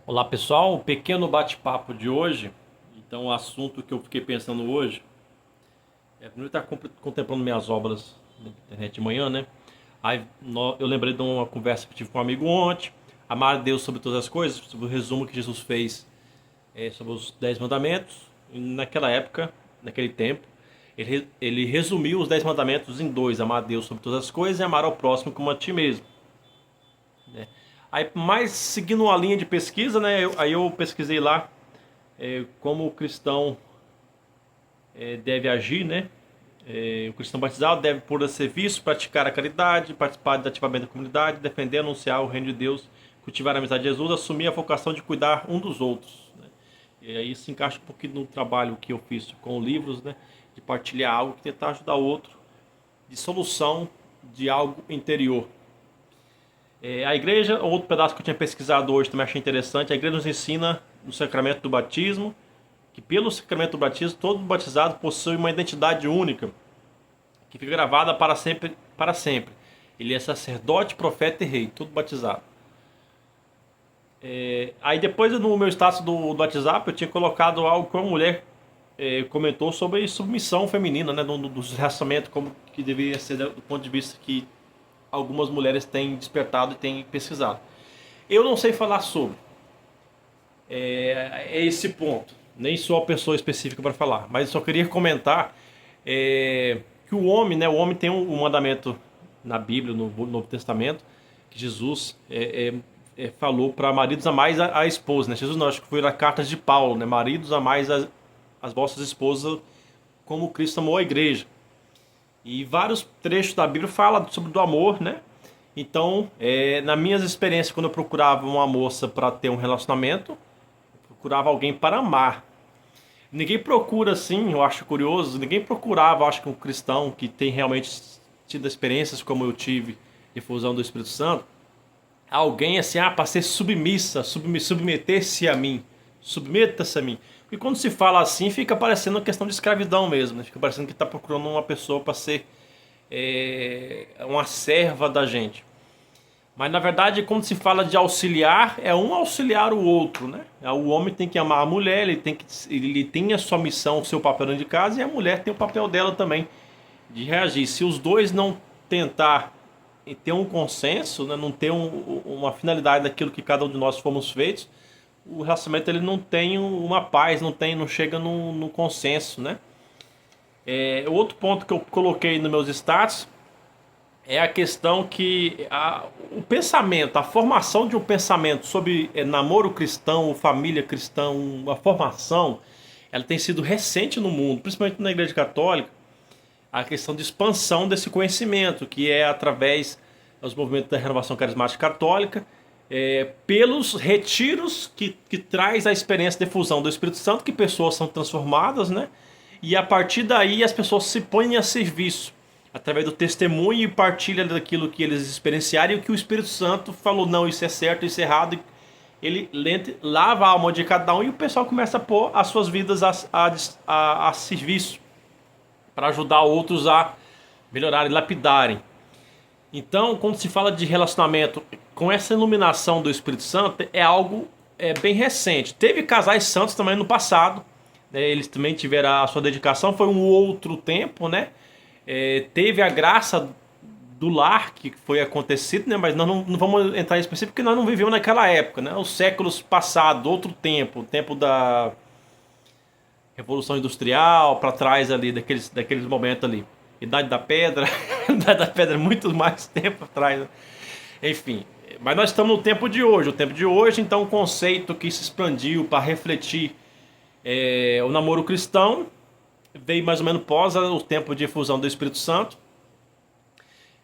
Olá pessoal, o pequeno bate-papo de hoje. Então, o assunto que eu fiquei pensando hoje primeiro estar contemplando minhas obras na internet de manhã, né? Aí eu lembrei de uma conversa que tive com um amigo ontem. Amar a Deus sobre todas as coisas, sobre o resumo que Jesus fez sobre os 10 mandamentos. E naquela época, naquele tempo, ele resumiu os 10 mandamentos em dois: amar a Deus sobre todas as coisas e amar ao próximo como a ti mesmo, né? Aí, mais seguindo uma linha de pesquisa, né? Aí eu pesquisei lá como o cristão deve agir, né? O cristão batizado deve pôr a serviço, praticar a caridade, participar do ativamento da comunidade, defender e anunciar o reino de Deus, cultivar a amizade de Jesus, assumir a vocação de cuidar um dos outros, né? E aí se encaixa um pouquinho no trabalho que eu fiz com livros, né? De partilhar algo, tentar ajudar o outro, de solução de algo interior. A igreja, outro pedaço que eu tinha pesquisado hoje, também achei interessante, a igreja nos ensina no sacramento do batismo, que pelo sacramento do batismo, todo batizado possui uma identidade única, que fica gravada para sempre, para sempre. Ele é sacerdote, profeta e rei, tudo batizado. Aí depois no meu status do WhatsApp eu tinha colocado algo que uma mulher comentou sobre submissão feminina, né, dos relacionamentos, como que deveria ser do ponto de vista que algumas mulheres têm despertado e têm pesquisado. Eu não sei falar sobre esse ponto, nem sou a pessoa específica para falar, mas eu só queria comentar que o homem, né, o homem tem um mandamento na Bíblia, no Novo Testamento, que Jesus falou para maridos amais a esposa, né? Jesus não, acho que foi na carta de Paulo, né? Maridos amais as vossas esposas como Cristo amou a igreja. E vários trechos da Bíblia falam sobre o amor, né? Então, nas minhas experiências, quando eu procurava uma moça para ter um relacionamento, eu procurava alguém para amar. Ninguém procura assim, eu acho curioso, ninguém procurava, eu acho que um cristão que tem realmente tido experiências como eu tive de fusão do Espírito Santo, alguém assim, para ser submissa, submeter-se a mim, submeta-se a mim. E quando se fala assim, fica parecendo uma questão de escravidão mesmo, né? Fica parecendo que está procurando uma pessoa para ser uma serva da gente. Mas na verdade, quando se fala de auxiliar, é um auxiliar o outro, né? O homem tem que amar a mulher, ele tem a sua missão, o seu papel dentro de casa, e a mulher tem o papel dela também de reagir. Se os dois não tentar ter um consenso, né, não ter uma finalidade daquilo que cada um de nós fomos feitos, o relacionamento ele não tem uma paz, não chega no consenso, né? Outro ponto que eu coloquei nos meus status é a questão que o pensamento, a formação de um pensamento sobre namoro cristão, família cristã, a formação, ela tem sido recente no mundo, principalmente na Igreja Católica, a questão de expansão desse conhecimento, que é através dos movimentos da renovação carismática católica, pelos retiros que traz a experiência de fusão do Espírito Santo, que pessoas são transformadas, né? E a partir daí as pessoas se põem a serviço através do testemunho e partilha daquilo que eles experienciaram e o que o Espírito Santo falou, não, isso é certo, isso é errado. Ele lava a alma de cada um e o pessoal começa a pôr as suas vidas a serviço para ajudar outros a melhorarem, lapidarem. Então, quando se fala de relacionamento com essa iluminação do Espírito Santo, é algo bem recente. Teve casais santos também no passado, né? Eles também tiveram a sua dedicação, foi um outro tempo, né? Teve a graça do lar que foi acontecido, né? Mas nós não vamos entrar em específico porque nós não vivemos naquela época, né? Os séculos passados, outro tempo, o tempo da Revolução Industrial, para trás ali, daqueles momentos ali. Idade da Pedra, Idade da Pedra, muito mais tempo atrás, né? Enfim, mas nós estamos no tempo de hoje. O tempo de hoje, então, o conceito que se expandiu para refletir o namoro cristão veio mais ou menos pós o tempo de efusão do Espírito Santo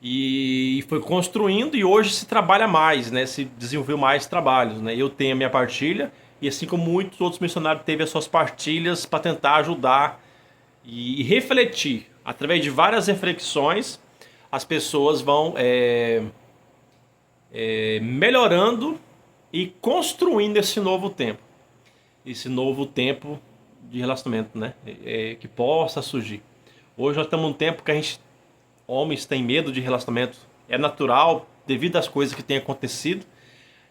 e foi construindo e hoje se trabalha mais, né? Se desenvolveu mais trabalhos, né? Eu tenho a minha partilha e assim como muitos outros missionários teve as suas partilhas para tentar ajudar e refletir. Através de várias reflexões, as pessoas vão melhorando e construindo esse novo tempo de relacionamento, né? Que possa surgir. Hoje nós estamos num tempo que homens têm medo de relacionamento, é natural devido às coisas que têm acontecido.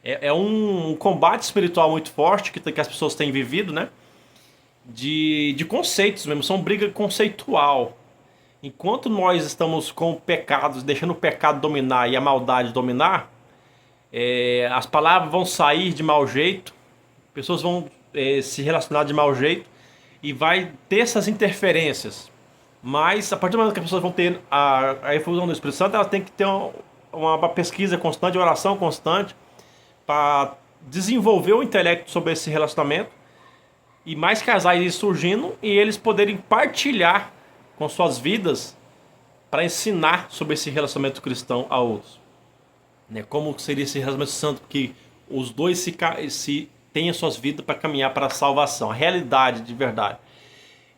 É um combate espiritual muito forte que as pessoas têm vivido, né? De conceitos mesmo, são briga conceitual. Enquanto nós estamos com pecados, deixando o pecado dominar e a maldade dominar, as palavras vão sair de mau jeito, pessoas vão se relacionar de mau jeito e vai ter essas interferências. Mas a partir do momento que as pessoas vão ter a efusão do Espírito Santo, elas têm que ter uma pesquisa constante, uma oração constante para desenvolver o intelecto sobre esse relacionamento e mais casais surgindo e eles poderem partilhar com suas vidas para ensinar sobre esse relacionamento cristão a outros. Né? Como seria esse relacionamento santo que os dois se têm as suas vidas para caminhar para a salvação, a realidade de verdade.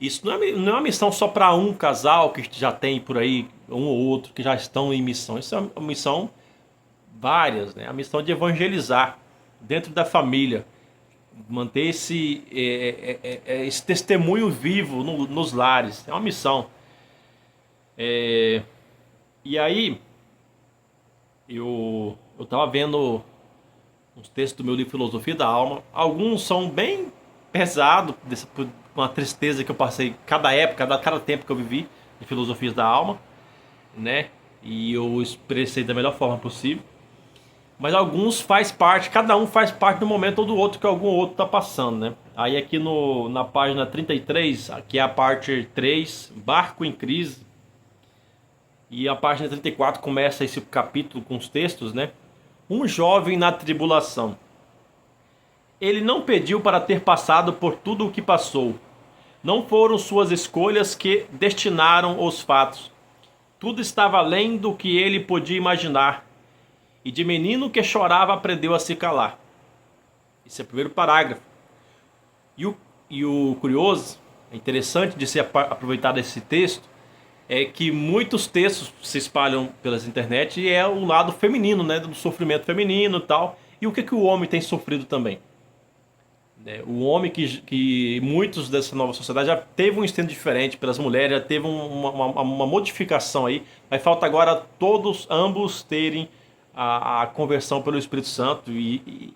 Isso não é uma missão só para um casal que já tem por aí, um ou outro que já estão em missão. Isso é uma missão várias, né? A missão de evangelizar dentro da família, manter esse testemunho vivo nos lares. É uma missão. E aí, eu estava vendo uns textos do meu livro Filosofia da Alma. Alguns são bem pesados, com a tristeza que eu passei cada época, cada tempo que eu vivi de Filosofias da Alma, né? E eu expressei da melhor forma possível. Mas alguns faz parte, cada um faz parte do momento ou do outro que algum outro está passando, né? Aí aqui na página 33, aqui é a parte 3, Barco em Crise. E a página 34 começa esse capítulo com os textos, né? Um jovem na tribulação. Ele não pediu para ter passado por tudo o que passou. Não foram suas escolhas que destinaram os fatos. Tudo estava além do que ele podia imaginar. E de menino que chorava aprendeu a se calar. Esse é o primeiro parágrafo. E o curioso, é interessante de se aproveitar desse texto, é que muitos textos se espalham pelas internet e é o lado feminino, né, do sofrimento feminino e tal. E o que o homem tem sofrido também. O homem que muitos dessa nova sociedade já teve um estilo diferente pelas mulheres, já teve uma modificação aí. Vai falta agora ambos terem a conversão pelo Espírito Santo e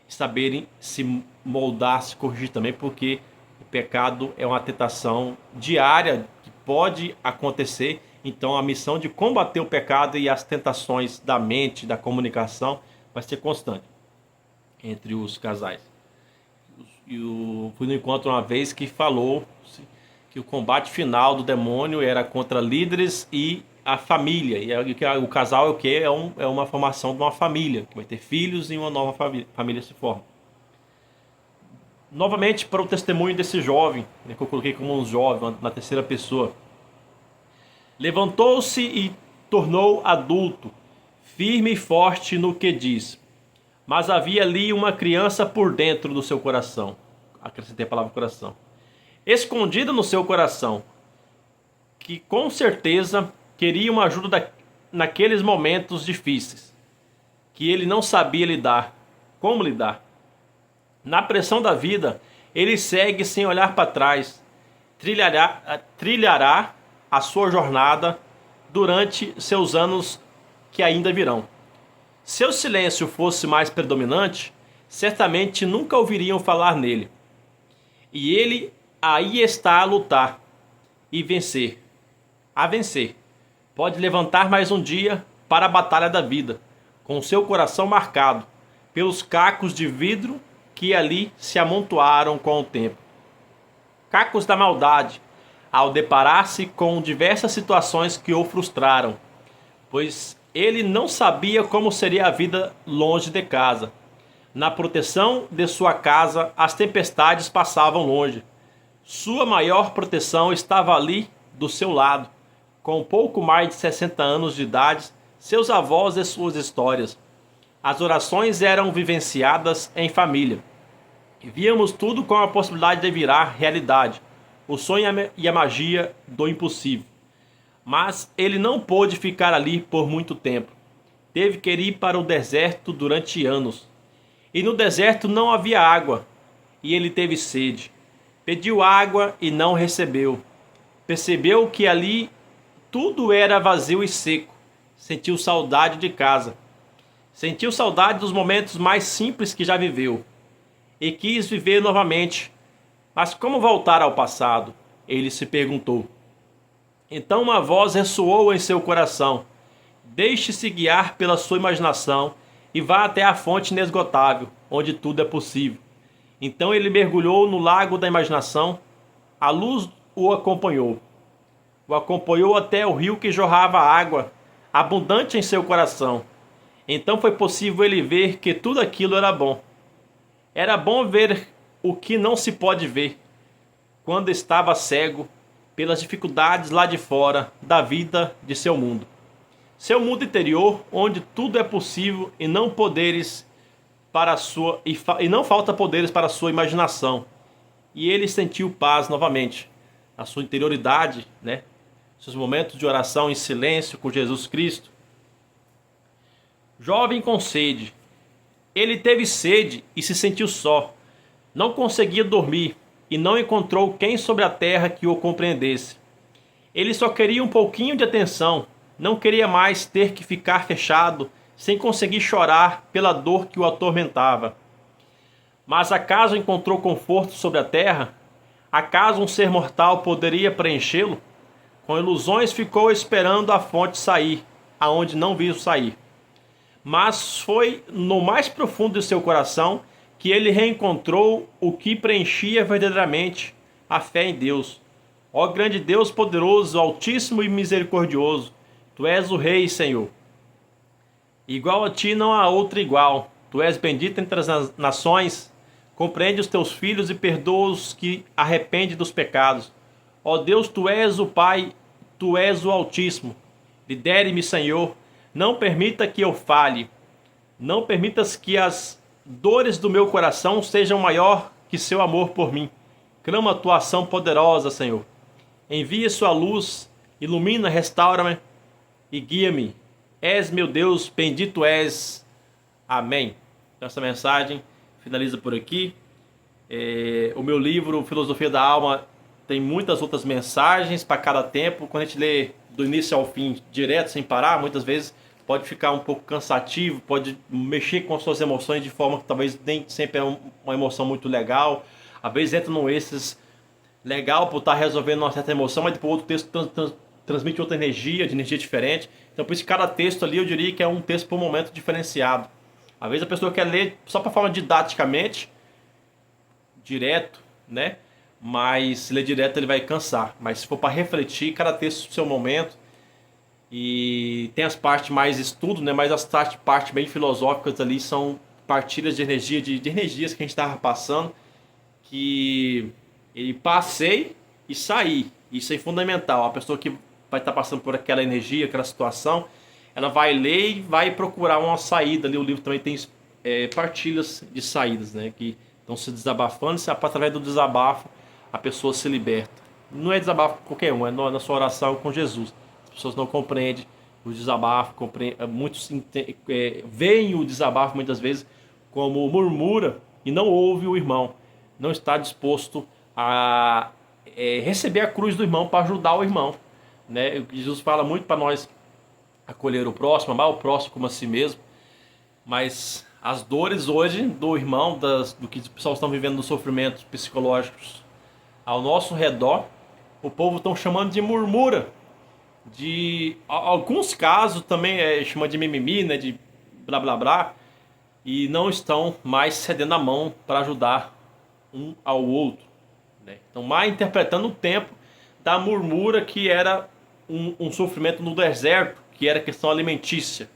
saberem se moldar, se corrigir também, porque o pecado é uma tentação diária que pode acontecer. Então a missão de combater o pecado e as tentações da mente, da comunicação, vai ser constante entre os casais. Eu fui no encontro uma vez que falou que o combate final do demônio era contra líderes e a família. E o casal é o que? É uma formação de uma família, que vai ter filhos e uma nova família se forma. Novamente, para o testemunho desse jovem, né, que eu coloquei como um jovem, na terceira pessoa. Levantou-se e tornou adulto, firme e forte no que diz. Mas havia ali uma criança por dentro do seu coração. Acrescentei a palavra coração. Escondida no seu coração, que com certeza queria uma ajuda naqueles momentos difíceis, que ele não sabia lidar. Como lidar? Na pressão da vida, ele segue sem olhar para trás. Trilhará a sua jornada durante seus anos que ainda virão. Se o silêncio fosse mais predominante, certamente nunca ouviriam falar nele. E ele aí está a lutar e vencer. A vencer. Pode levantar mais um dia para a batalha da vida, com seu coração marcado pelos cacos de vidro que ali se amontoaram com o tempo. Cacos da maldade, ao deparar-se com diversas situações que o frustraram, pois ele não sabia como seria a vida longe de casa. Na proteção de sua casa, as tempestades passavam longe. Sua maior proteção estava ali do seu lado. Com pouco mais de 60 anos de idade, seus avós e suas histórias. As orações eram vivenciadas em família. E víamos tudo com a possibilidade de virar realidade. O sonho e a magia do impossível. Mas ele não pôde ficar ali por muito tempo. Teve que ir para o deserto durante anos. E no deserto não havia água, e ele teve sede. Pediu água e não recebeu. Percebeu que ali tudo era vazio e seco. Sentiu saudade de casa. Sentiu saudade dos momentos mais simples que já viveu e quis viver novamente. Mas como voltar ao passado? Ele se perguntou. Então uma voz ressoou em seu coração. Deixe-se guiar pela sua imaginação e vá até a fonte inesgotável, onde tudo é possível. Então ele mergulhou no lago da imaginação. A luz o acompanhou. O acompanhou até o rio que jorrava água, abundante em seu coração. Então foi possível ele ver que tudo aquilo era bom. Era bom ver o que não se pode ver, quando estava cego pelas dificuldades lá de fora da vida de seu mundo. Seu mundo interior, onde tudo é possível e não poderes para a sua e não falta poderes para a sua imaginação. E ele sentiu paz novamente, a sua interioridade, né? Seus momentos de oração em silêncio com Jesus Cristo. Jovem com sede. Ele teve sede e se sentiu só. Não conseguia dormir e não encontrou quem sobre a terra que o compreendesse. Ele só queria um pouquinho de atenção. Não queria mais ter que ficar fechado, sem conseguir chorar pela dor que o atormentava. Mas acaso encontrou conforto sobre a terra? Acaso um ser mortal poderia preenchê-lo? Com ilusões ficou esperando a fonte sair, aonde não viu sair. Mas foi no mais profundo de seu coração que ele reencontrou o que preenchia verdadeiramente a fé em Deus. Ó grande Deus poderoso, altíssimo e misericordioso, Tu és o Rei, Senhor. Igual a Ti não há outro igual. Tu és bendito entre as nações. Compreende os Teus filhos e perdoa os que arrependem dos pecados. Ó Deus, Tu és o Pai, Tu és o Altíssimo. Lidere-me, Senhor. Não permita que eu falhe. Não permitas que as dores do meu coração sejam maior que seu amor por mim. Clamo a Tua ação poderosa, Senhor. Envia Sua luz, ilumina, restaura-me e guia-me. És meu Deus, bendito és. Amém. Então, essa mensagem finaliza por aqui. O meu livro, Filosofia da Alma, tem muitas outras mensagens para cada tempo. Quando a gente lê do início ao fim, direto, sem parar, muitas vezes pode ficar um pouco cansativo, pode mexer com as suas emoções de forma que talvez nem sempre é uma emoção muito legal. Às vezes entra num êxtase legal por estar resolvendo uma certa emoção, mas depois outro texto transmite outra energia, de energia diferente. Então por isso que cada texto ali eu diria que é um texto por momento diferenciado. Às vezes a pessoa quer ler só para falar didaticamente, direto, né? Mas se ler direto ele vai cansar. Mas se for para refletir, cada texto no seu momento. E tem as partes mais estudo, né? Mas as partes bem filosóficas ali são partilhas de energia, de energias que a gente estava passando. Que ele passei e saí. Isso é fundamental. A pessoa que vai estar passando por aquela energia, aquela situação, ela vai ler e vai procurar uma saída ali. O livro também tem partilhas de saídas, né? Que estão se desabafando, e através do desabafo a pessoa se liberta. Não é desabafo com qualquer um, é na sua oração com Jesus. As pessoas não compreendem o desabafo, muitos veem o desabafo muitas vezes como murmura e não ouve o irmão. Não está disposto a receber a cruz do irmão para ajudar o irmão, né? Jesus fala muito para nós acolher o próximo, amar o próximo como a si mesmo. Mas as dores hoje do irmão, do que os pessoal estão vivendo, dos sofrimentos psicológicos ao nosso redor, o povo estão chamando de murmura. De alguns casos também chama de mimimi, né? De blá blá blá. E não estão mais cedendo a mão para ajudar um ao outro, né? Então, mais interpretando o tempo da murmura, que era um sofrimento no deserto, que era questão alimentícia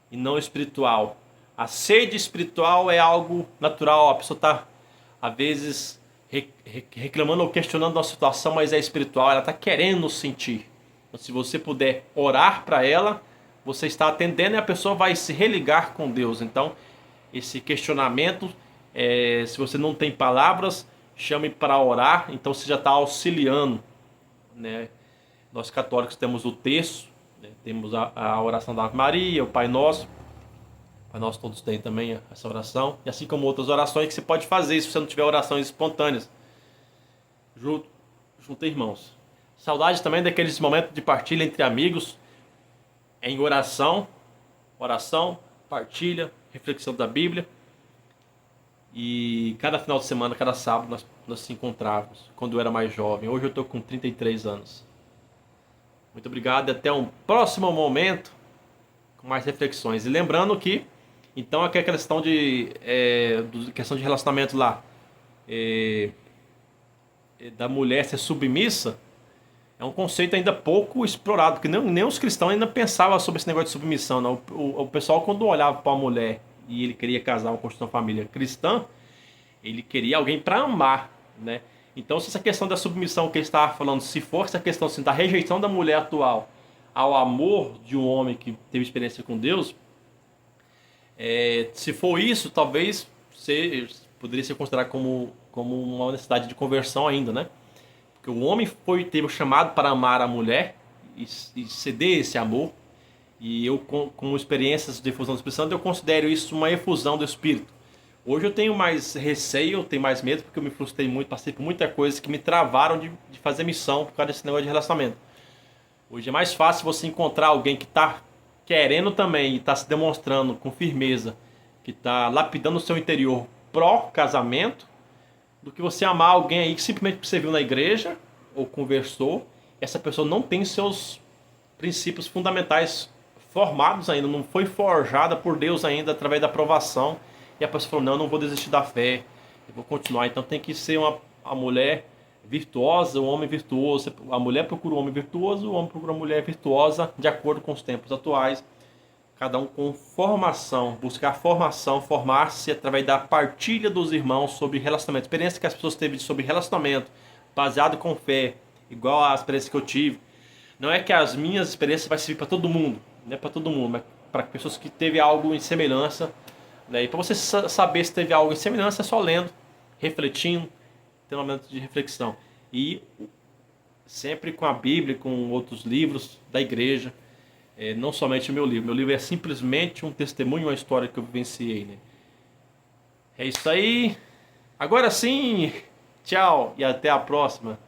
e não espiritual. A sede espiritual é algo natural. A pessoa está, às vezes, reclamando ou questionando uma situação, mas é espiritual. Ela está querendo sentir. Então, se você puder orar para ela, você está atendendo e a pessoa vai se religar com Deus. Então, esse questionamento, se você não tem palavras, chame para orar. Então, você já está auxiliando, né? Nós católicos temos o terço, né? Temos a oração da Ave Maria, o Pai Nosso. O Pai Nosso todos têm também essa oração. E assim como outras orações que você pode fazer se você não tiver orações espontâneas. Junto irmãos. Saudade também daqueles momentos de partilha entre amigos, em oração, partilha, reflexão da Bíblia. E cada final de semana, cada sábado, nós nos encontrávamos, quando eu era mais jovem. Hoje eu estou com 33 anos. Muito obrigado e até um próximo momento com mais reflexões. E lembrando que, então, aqui a questão questão de relacionamento lá, da mulher ser submissa, é um conceito ainda pouco explorado, porque nem os cristãos ainda pensavam sobre esse negócio de submissão. Não. O pessoal, quando olhava para uma mulher e ele queria casar, uma construção família cristã, ele queria alguém para amar, né? Então, se essa questão da submissão que ele estava falando, se for essa questão assim, da rejeição da mulher atual ao amor de um homem que teve experiência com Deus, se for isso, talvez poderia ser considerado como uma necessidade de conversão ainda, né? Porque o homem teve o chamado para amar a mulher e ceder esse amor. E eu, com experiências de efusão do Espírito Santo, eu considero isso uma efusão do Espírito. Hoje eu tenho mais receio, eu tenho mais medo, porque eu me frustrei muito, passei por muita coisa que me travaram de fazer missão por causa desse negócio de relacionamento. Hoje é mais fácil você encontrar alguém que está querendo também e está se demonstrando com firmeza, que está lapidando o seu interior pró-casamento, do que você amar alguém aí que simplesmente você viu na igreja ou conversou, e essa pessoa não tem seus princípios fundamentais formados ainda, não foi forjada por Deus ainda através da aprovação, e a pessoa falou, não vou desistir da fé, eu vou continuar. Então tem que ser a mulher virtuosa, o homem virtuoso. A mulher procura um homem virtuoso, o homem procura uma mulher virtuosa, de acordo com os tempos atuais. Cada um com formação, buscar formação, formar-se através da partilha dos irmãos sobre relacionamento. A experiência que as pessoas teve sobre relacionamento, baseado com fé, igual a experiência que eu tive. Não é que as minhas experiências vai servir para todo mundo, não é para todo mundo, mas para pessoas que teve algo em semelhança. Né? E para você saber se teve algo em semelhança, é só lendo, refletindo, tendo um momento de reflexão. E sempre com a Bíblia, com outros livros da igreja, não somente o meu livro. Meu livro é simplesmente um testemunho, uma história que eu vivenciei. Né? É isso aí. Agora sim, tchau e até a próxima.